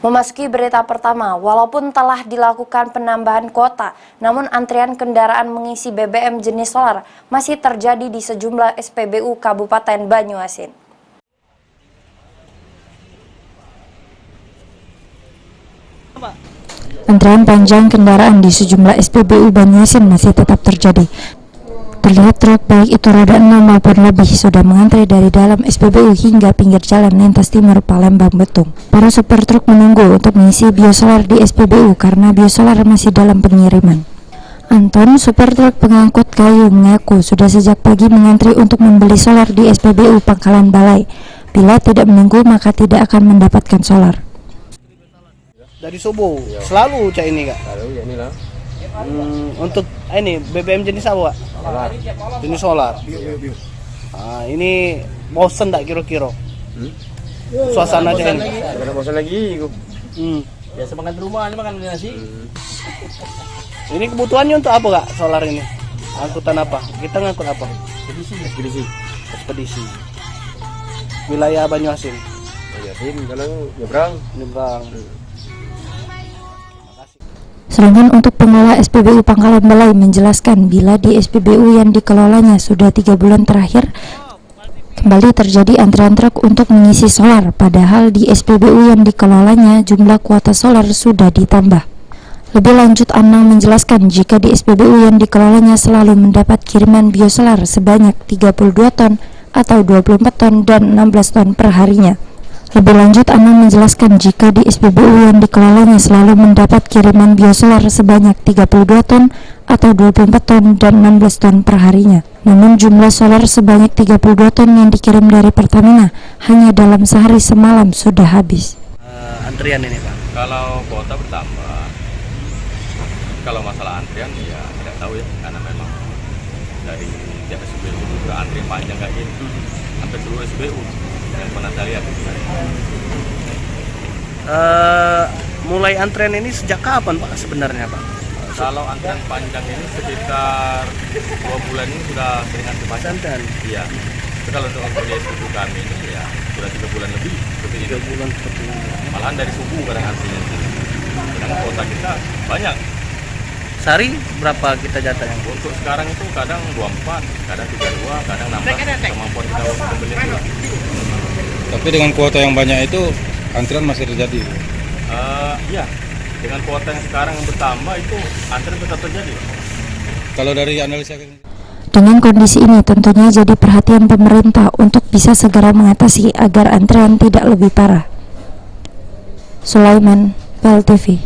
Memasuki berita pertama, walaupun telah dilakukan penambahan kuota, namun antrian kendaraan mengisi BBM jenis solar masih terjadi di sejumlah SPBU Kabupaten Banyuasin. Antrean panjang kendaraan di sejumlah SPBU Banyuasin masih tetap terjadi. Terlihat truk baik itu roda 6 maupun lebih sudah mengantri dari dalam SPBU hingga pinggir jalan lintas timur Palembang Betung. Para supir truk menunggu untuk mengisi biosolar di SPBU karena biosolar masih dalam pengiriman. Anton, supir truk pengangkut kayu, mengaku sudah sejak pagi mengantri untuk membeli solar di SPBU Pangkalan Balai. Bila tidak menunggu maka tidak akan mendapatkan solar. Dari subuh selalu cak ini kak. Selalu ya inilah. Untuk ini BBM jenis apa kak? Solar. Jenis solar. Ini bosen tak kira-kira? Suasana cak ini. Jangan bosan lagi. Biasa makan di rumah, makan nasi. Ini kebutuhannya untuk apa kak solar ini? Angkutan apa? Kita ngangkut apa? Ekspedisi. Wilayah Banyuasin. Banyuasin kalau nyebrang. Sedangkan untuk pengelola SPBU Pangkalan Balai menjelaskan bila di SPBU yang dikelolanya sudah 3 bulan terakhir kembali terjadi antrian truk untuk mengisi solar, padahal di SPBU yang dikelolanya jumlah kuota solar sudah ditambah. Lebih lanjut, Anang menjelaskan jika di SPBU yang dikelolanya selalu mendapat kiriman biosolar sebanyak 32 ton atau 24 ton dan 16 ton per harinya. Lebih lanjut, Anang menjelaskan jika di SPBU yang dikelolanya selalu mendapat kiriman biosolar sebanyak 32 ton atau 24 ton dan 16 ton per harinya. Namun jumlah solar sebanyak 32 ton yang dikirim dari Pertamina hanya dalam sehari semalam sudah habis. Antrian ini Pak? Kalau kuota bertambah, kalau masalah antrian ya tidak tahu ya, karena memang dari tiap SPBU juga antri panjang kayak gini, hampir seluruh SPBU yang pernah saya lihat. Mulai antrian ini sejak kapan Pak sebenarnya Pak? Kalau antrian panjang ini sekitar 2 bulan ini sudah sering antri panjang. Iya. Tapi kalau untuk di SPBU kami ini ya sudah 3 bulan lebih seperti ini. 3 bulan seperti ini. Malahan dari subuh kadang antrinya. Sedangkan kuota kita banyak. Sehari berapa kita jatahnya? Untuk sekarang itu kadang 24, kadang 32, kadang 16, kemampuan kita untuk membeli itu. Tapi dengan kuota yang banyak itu antrian masih terjadi. Iya, dengan kuota yang sekarang yang bertambah itu antrian tetap terjadi. Kalau dari analisa Dengan kondisi ini tentunya jadi perhatian pemerintah untuk bisa segera mengatasi agar antrean tidak lebih parah. Sulaiman, PEL TV.